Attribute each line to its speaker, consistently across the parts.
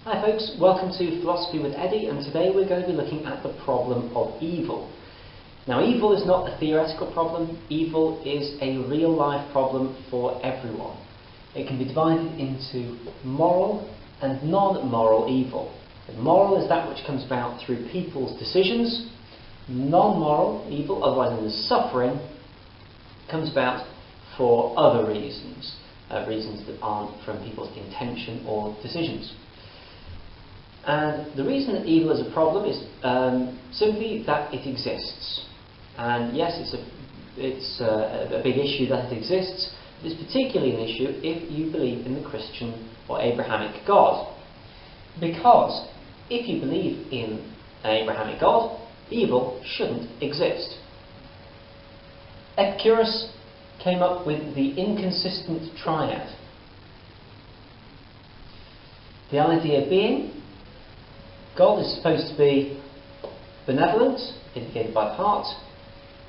Speaker 1: Hi folks, welcome to Philosophy with Eddie, and today we're going to be looking at the problem of evil. Now, evil is not a theoretical problem, evil is a real life problem for everyone. It can be divided into moral and non-moral evil. And moral is that which comes about through people's decisions. Non-moral evil, otherwise known as suffering, comes about for other reasons, reasons that aren't from people's intention or decisions. And the reason that evil is a problem is simply that it exists. And yes, it's a big issue that it exists. It's particularly an issue if you believe in the Christian or Abrahamic God. Because if you believe in an Abrahamic God, evil shouldn't exist. Epicurus came up with the inconsistent triad. The idea being, God is supposed to be benevolent, indicated by the heart,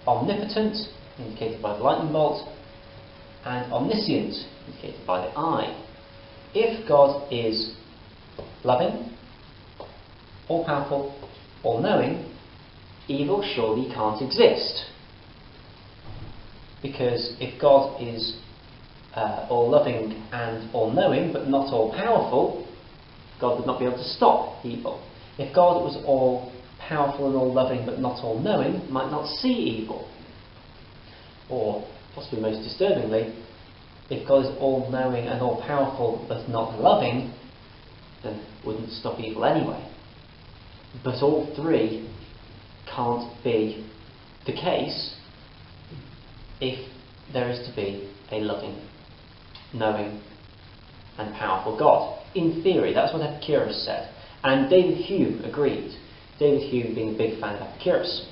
Speaker 1: omnipotent, indicated by the lightning bolt, and omniscient, indicated by the eye. If God is loving, all-powerful, all-knowing, evil surely can't exist. Because if God is all-loving and all-knowing, but not all-powerful, God would not be able to stop evil. If God was all-powerful and all-loving but not all-knowing, might not see evil. Or, possibly most disturbingly, if God is all-knowing and all-powerful but not loving, then wouldn't stop evil anyway. But all three can't be the case if there is to be a loving, knowing and powerful God. In theory, that's what Epicurus said. And David Hume agreed. David Hume being a big fan of Epicurus.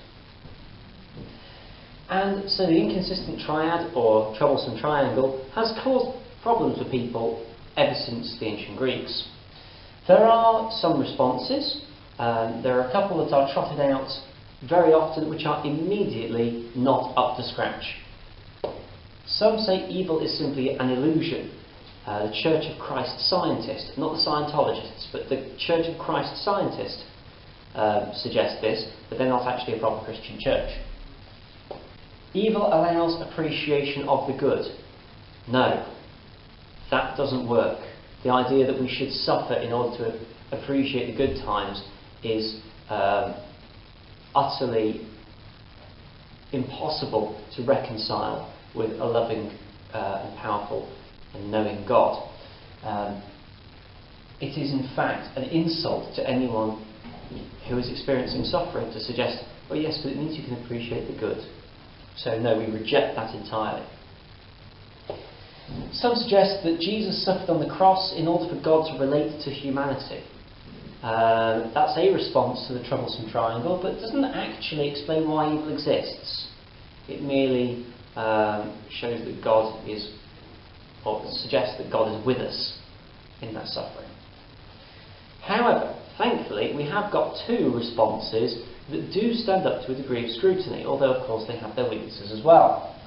Speaker 1: And so the inconsistent triad, or troublesome triangle, has caused problems for people ever since the ancient Greeks. There are some responses. There are a couple that are trotted out very often which are immediately not up to scratch. Some say evil is simply an illusion. The Church of Christ scientist, not the Scientologists, but the Church of Christ scientist suggest this, but they're not actually a proper Christian church. Evil allows appreciation of the good. No, that doesn't work. The idea that we should suffer in order to appreciate the good times is utterly impossible to reconcile with a loving and powerful and knowing God. It is in fact an insult to anyone who is experiencing suffering to suggest, oh yes, but it means you can appreciate the good. So no, we reject that entirely. Some suggest that Jesus suffered on the cross in order for God to relate to humanity. That's a response to the troublesome triangle, but it doesn't actually explain why evil exists. It merely shows that God is, or suggests that God is with us in that suffering. However, thankfully, we have got two responses that do stand up to a degree of scrutiny, although of course they have their weaknesses as well.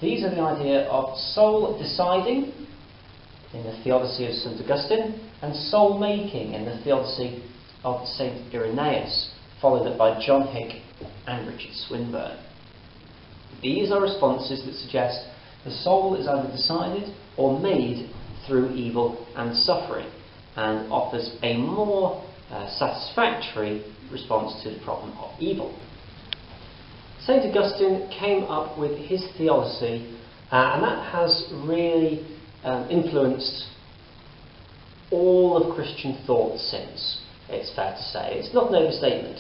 Speaker 1: These are the idea of soul deciding in the theodicy of St. Augustine, and soul making in the theodicy of St. Irenaeus, followed up by John Hick and Richard Swinburne. These are responses that suggest the soul is either decided or made through evil and suffering, and offers a more satisfactory response to the problem of evil. St. Augustine came up with his theodicy, and that has really influenced all of Christian thought since, it's fair to say. It's not an overstatement.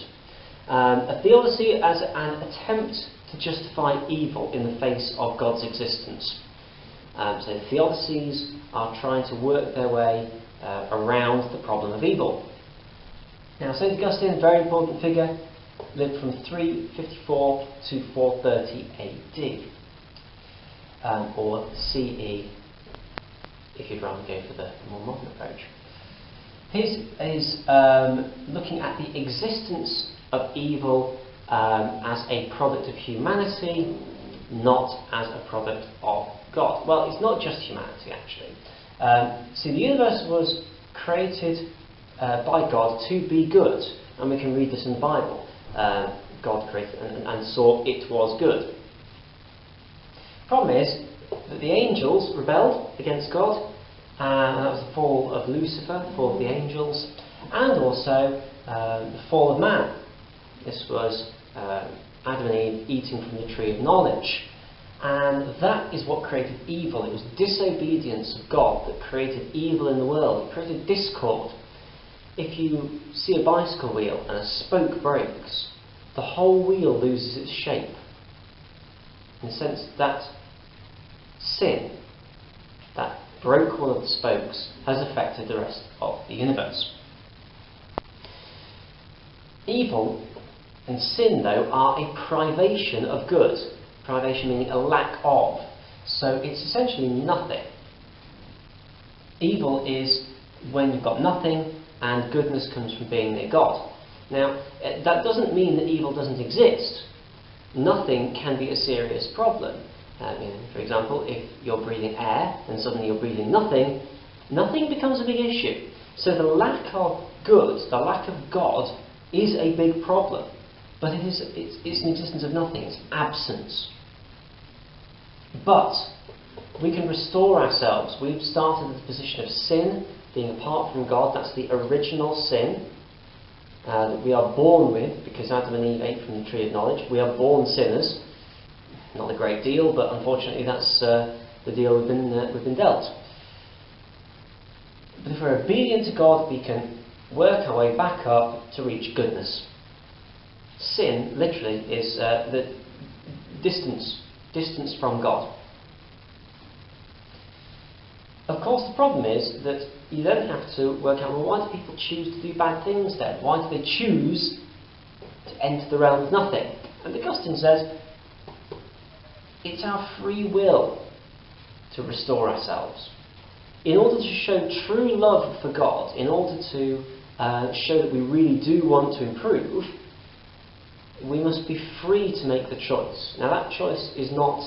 Speaker 1: A theodicy as an attempt to justify evil in the face of God's existence. So theodicies are trying to work their way around the problem of evil. Now, St. Augustine, a very important figure, lived from 354 to 430 AD, or CE, if you'd rather go for the more modern approach. His is looking at the existence of evil as a product of humanity, not as a product of God. Well, it's not just humanity, actually. See, the universe was created by God to be good. And we can read this in the Bible. God created and saw it was good. Problem is that the angels rebelled against God, and that was the fall of Lucifer, the fall of the angels, and also the fall of man. This was Adam and Eve eating from the tree of knowledge. And that is what created evil. It was disobedience of God that created evil in the world. It created discord. If you see a bicycle wheel and a spoke breaks, the whole wheel loses its shape. In the sense that sin, that broke one of the spokes, has affected the rest of the universe. Evil and sin, though, are a privation of good. Privation meaning a lack of. So it's essentially nothing. Evil is when you've got nothing, and goodness comes from being near God. Now, that doesn't mean that evil doesn't exist. Nothing can be a serious problem. For example, if you're breathing air and suddenly you're breathing nothing, nothing becomes a big issue. So the lack of good, the lack of God, is a big problem. But it's an existence of nothing, it's absence. But we can restore ourselves. We've started at the position of sin, being apart from God. That's the original sin that we are born with, because Adam and Eve ate from the tree of knowledge. We are born sinners. Not a great deal, but unfortunately that's the deal we've been dealt. But if we're obedient to God, we can work our way back up to reach goodness. Sin, literally, is the distance from God. Of course, the problem is that you then have to work out, well, why do people choose to do bad things then? Why do they choose to enter the realm of nothing? And Augustine says, it's our free will to restore ourselves. In order to show true love for God, in order to show that we really do want to improve, we must be free to make the choice. Now that choice is not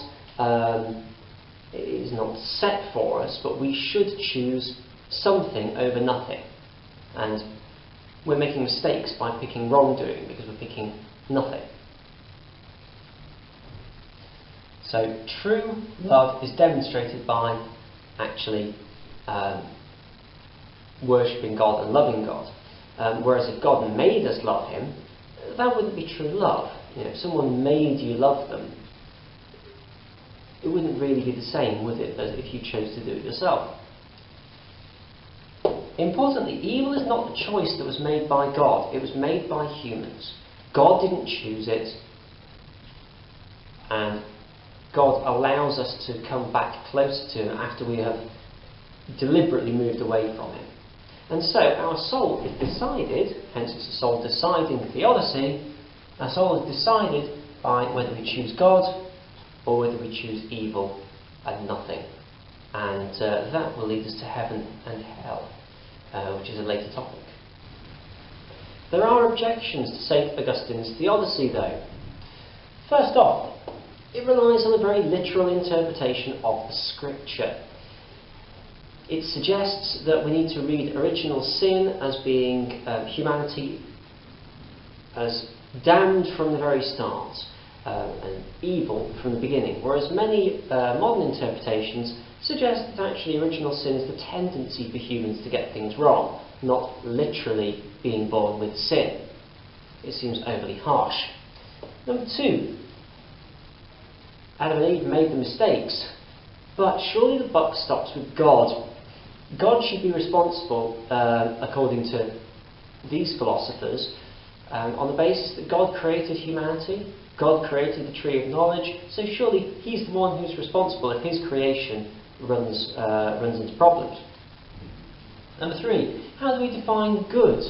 Speaker 1: set for us, but we should choose something over nothing. And we're making mistakes by picking wrongdoing because we're picking nothing. So true love is demonstrated by actually worshipping God and loving God. Whereas if God made us love Him, that wouldn't be true love. If someone made you love them, it wouldn't really be the same, would it, as if you chose to do it yourself. Importantly, evil is not the choice that was made by God. It was made by humans. God didn't choose it, and God allows us to come back closer to Him after we have deliberately moved away from Him. And so our soul is decided, hence it's a soul deciding theodicy, our soul is decided by whether we choose God or whether we choose evil and nothing. And that will lead us to heaven and hell, which is a later topic. There are objections to St. Augustine's theodicy, though. First off, it relies on a very literal interpretation of the Scripture. It suggests that we need to read original sin as being humanity as damned from the very start, and evil from the beginning, whereas many modern interpretations suggest that actually original sin is the tendency for humans to get things wrong, not literally being born with sin. It seems overly harsh. Number two, Adam and Eve made the mistakes, but surely the buck stops with God. God should be responsible, according to these philosophers, on the basis that God created humanity, God created the tree of knowledge, so surely He's the one who's responsible if His creation runs into problems. Number three, how do we define good?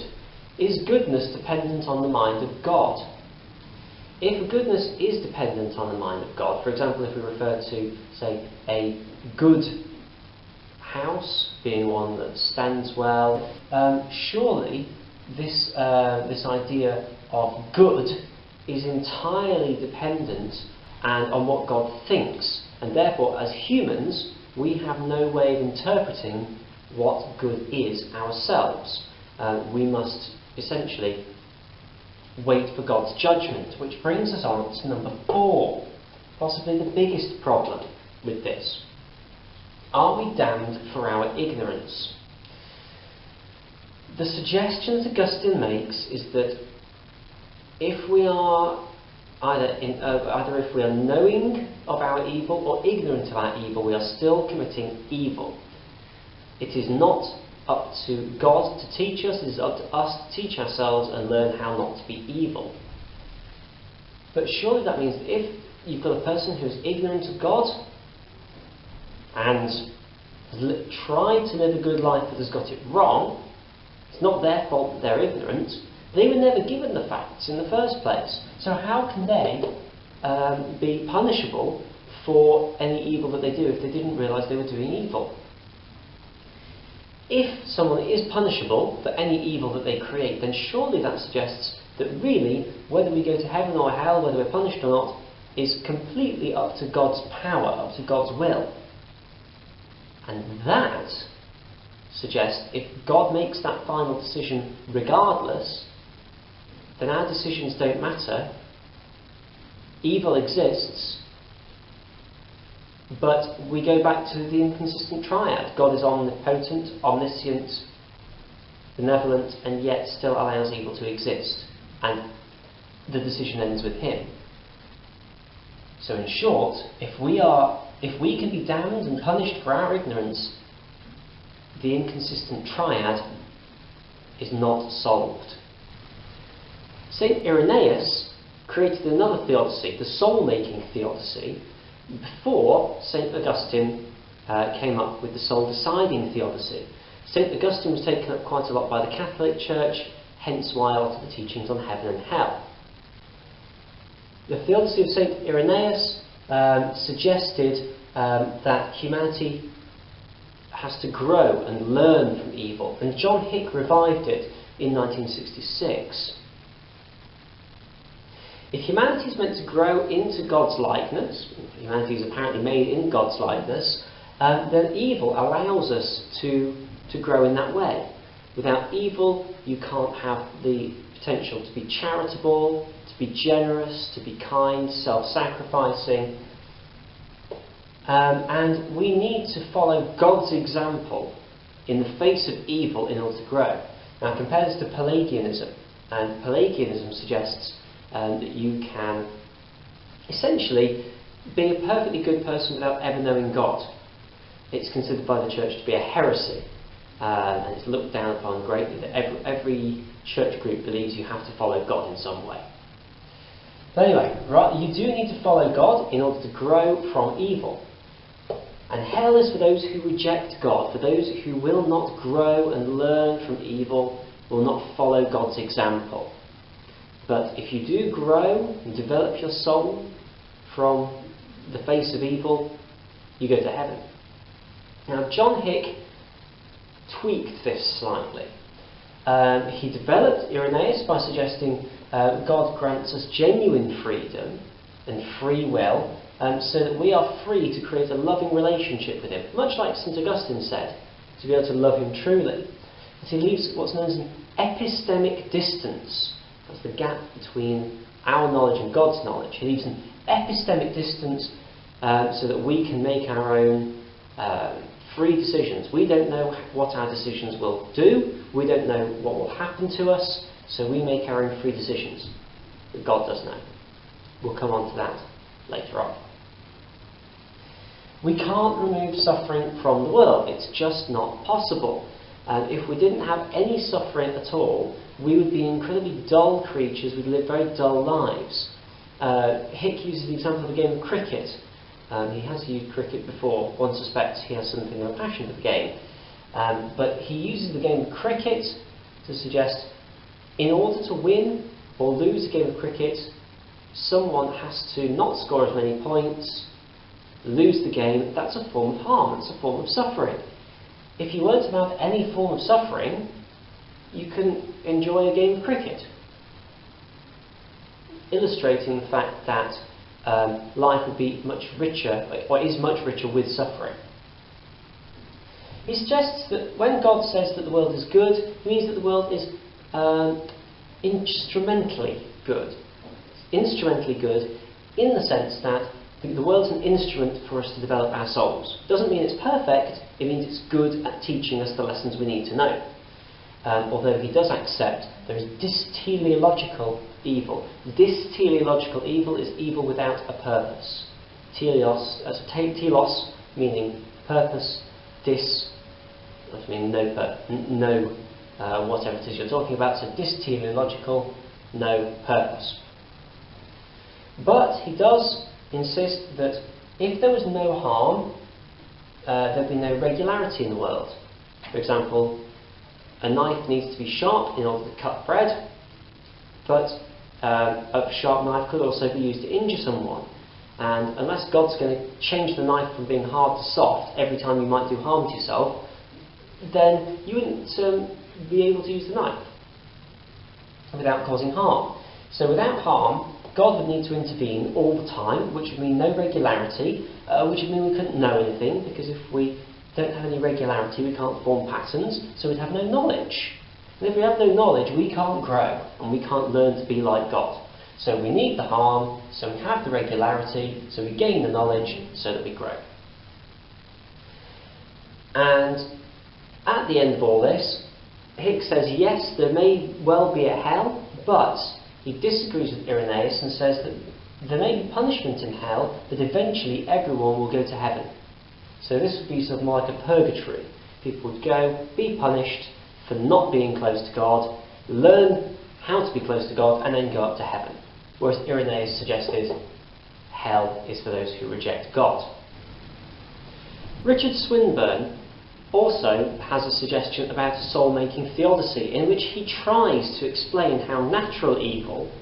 Speaker 1: Is goodness dependent on the mind of God? If goodness is dependent on the mind of God, for example, if we refer to, say, a good house being one that stands well, surely this idea of good is entirely dependent and on what God thinks, and therefore as humans we have no way of interpreting what good is ourselves. we must essentially wait for God's judgment, which brings us on to number 4, possibly the biggest problem with this. Are we damned for our ignorance? The suggestion that Augustine makes is that if we are either if we are knowing of our evil or ignorant of our evil, we are still committing evil. It is not up to God to teach us, it is up to us to teach ourselves and learn how not to be evil. But surely that means that if you've got a person who is ignorant of God and has tried to live a good life but has got it wrong, it's not their fault that they're ignorant. They were never given the facts in the first place. So how can they be punishable for any evil that they do if they didn't realise they were doing evil? If someone is punishable for any evil that they create, then surely that suggests that really, whether we go to heaven or hell, whether we're punished or not, is completely up to God's power, up to God's will. And that suggests if God makes that final decision regardless, then our decisions don't matter. Evil exists, but we go back to the inconsistent triad. God is omnipotent, omniscient, benevolent, and yet still allows evil to exist. And the decision ends with him. So in short, if we can be damned and punished for our ignorance, the inconsistent triad is not solved. St. Irenaeus created another theodicy, the soul-making theodicy, before St. Augustine came up with the soul-deciding theodicy. St. Augustine was taken up quite a lot by the Catholic Church, hence why a lot of the teachings on heaven and hell. The theodicy of St. Irenaeus suggested that humanity has to grow and learn from evil, and John Hick revived it in 1966. If humanity is meant to grow into God's likeness, humanity is apparently made in God's likeness, then evil allows us to grow in that way. Without evil, you can't have the potential to be charitable, to be generous, to be kind, self-sacrificing. And we need to follow God's example in the face of evil in order to grow. Now compare this to Pelagianism, and Pelagianism suggests that you can essentially be a perfectly good person without ever knowing God. It's considered by the church to be a heresy, and it's looked down upon greatly that every church group believes you have to follow God in some way. But anyway, right, you do need to follow God in order to grow from evil. And hell is for those who reject God, for those who will not grow and learn from evil, will not follow God's example. But if you do grow and develop your soul from the face of evil, you go to heaven. Now, John Hick tweaked this slightly. He developed Irenaeus by suggesting God grants us genuine freedom and free will, so that we are free to create a loving relationship with him, much like St. Augustine said, to be able to love him truly. But he leaves what's known as an epistemic distance. That's the gap between our knowledge and God's knowledge. He leaves an epistemic distance so that we can make our own free decisions. We don't know what our decisions will do. We don't know what will happen to us. So we make our own free decisions. But God does know. We'll come on to that later on. We can't remove suffering from the world. It's just not possible. And if we didn't have any suffering at all, we would be incredibly dull creatures. We'd live very dull lives. Hick uses the example of a game of cricket. He has used cricket before. One suspects he has something of a passion for the game. But he uses the game of cricket to suggest in order to win or lose a game of cricket, someone has to not score as many points, lose the game. That's a form of harm. That's a form of suffering. If you weren't to have any form of suffering, you couldn't enjoy a game of cricket. Illustrating the fact that life would be much richer, or is much richer with suffering. He suggests that when God says that the world is good, he means that the world is instrumentally good. Instrumentally good in the sense that the world's an instrument for us to develop our souls. Doesn't mean it's perfect, it means it's good at teaching us the lessons we need to know. Although he does accept there is teleological evil. This teleological evil is evil without a purpose. Telos meaning purpose, meaning no whatever it is you're talking about, so teleological, no purpose. But he does insist that if there was no harm, there'd be no regularity in the world. For example, a knife needs to be sharp in order to cut bread, but a sharp knife could also be used to injure someone. And unless God's going to change the knife from being hard to soft every time you might do harm to yourself, then you wouldn't be able to use the knife without causing harm. So without harm, God would need to intervene all the time, which would mean no regularity, which would mean we couldn't know anything, because if we don't have any regularity, we can't form patterns, so we'd have no knowledge. And if we have no knowledge, we can't grow, and we can't learn to be like God. So we need the harm, so we have the regularity, so we gain the knowledge, so that we grow. And at the end of all this, Hicks says, yes, there may well be a hell, but he disagrees with Irenaeus and says that there may be punishment in hell, but eventually everyone will go to heaven. So this would be sort of more like a purgatory. People would go, be punished for not being close to God, learn how to be close to God, and then go up to heaven. Whereas Irenaeus suggested hell is for those who reject God. Richard Swinburne also has a suggestion about a soul-making theodicy, in which he tries to explain how natural evil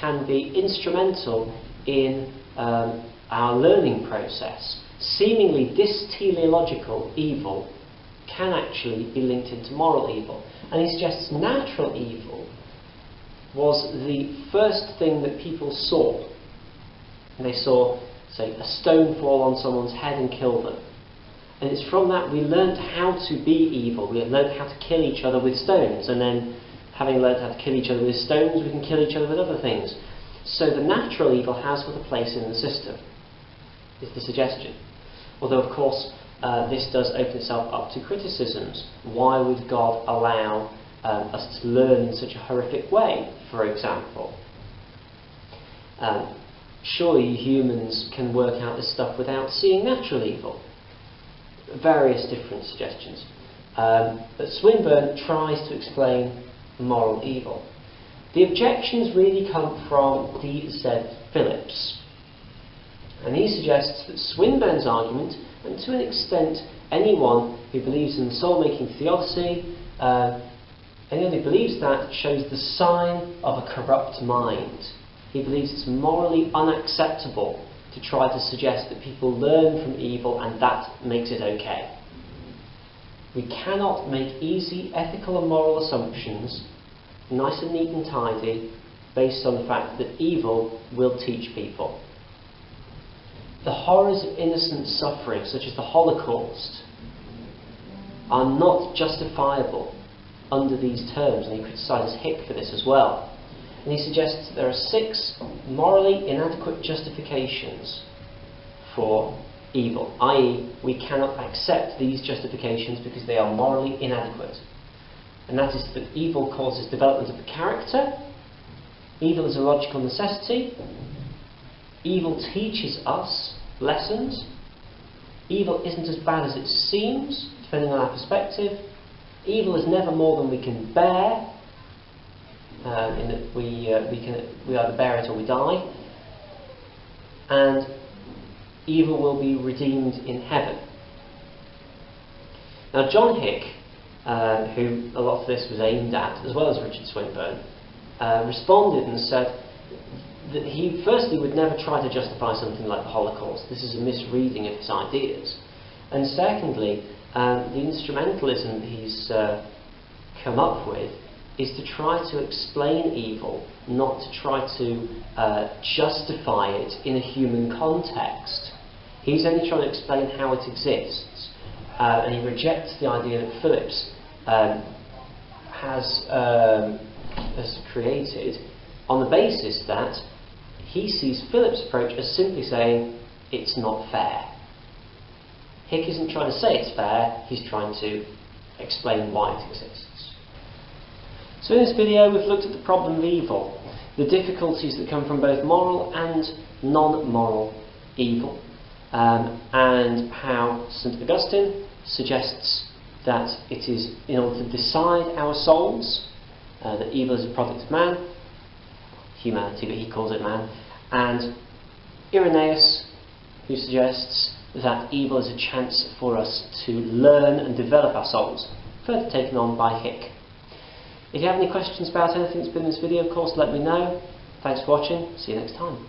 Speaker 1: can be instrumental in our learning process. Seemingly, this teleological evil can actually be linked into moral evil. And he suggests natural evil was the first thing that people saw. And they saw, say, a stone fall on someone's head and kill them. And it's from that we learnt how to be evil. We learnt how to kill each other with stones. And then, having learnt how to kill each other with stones, we can kill each other with other things. So the natural evil has got a place in the system, is the suggestion. Although, of course, this does open itself up to criticisms. Why would God allow us to learn in such a horrific way, for example? Surely humans can work out this stuff without seeing natural evil. Various different suggestions. But Swinburne tries to explain moral evil. The objections really come from D.Z. Phillips. And he suggests that Swinburne's argument, and to an extent anyone who believes in soul-making theodicy, anyone who believes that shows the sign of a corrupt mind. He believes it's morally unacceptable to try to suggest that people learn from evil and that makes it okay. We cannot make easy ethical and moral assumptions, nice and neat and tidy, based on the fact that evil will teach people. The horrors of innocent suffering, such as the Holocaust, are not justifiable under these terms, and he criticises Hick for this as well. And he suggests that there are 6 morally inadequate justifications for evil, i.e. we cannot accept these justifications because they are morally inadequate. And that is that evil causes development of the character, evil is a logical necessity, evil teaches us lessons, evil isn't as bad as it seems, depending on our perspective, evil is never more than we can bear, in that we either bear it or we die, and evil will be redeemed in heaven. Now John Hick, who a lot of this was aimed at, as well as Richard Swinburne, responded and said that he firstly would never try to justify something like the Holocaust. This is a misreading of his ideas. And secondly, the instrumentalism he's come up with is to try to explain evil, not to try to justify it in a human context. He's only trying to explain how it exists. and he rejects the idea that Phillips has created, on the basis that he sees Phillips' approach as simply saying it's not fair. Hick isn't trying to say it's fair, he's trying to explain why it exists. So in this video we've looked at the problem of evil, the difficulties that come from both moral and non-moral evil, and how St. Augustine suggests that it is in order to decide our souls, that evil is a product of man, humanity, but he calls it man, and Irenaeus, who suggests that evil is a chance for us to learn and develop our souls, further taken on by Hick. If you have any questions about anything that's been in this video, of course, let me know. Thanks for watching. See you next time.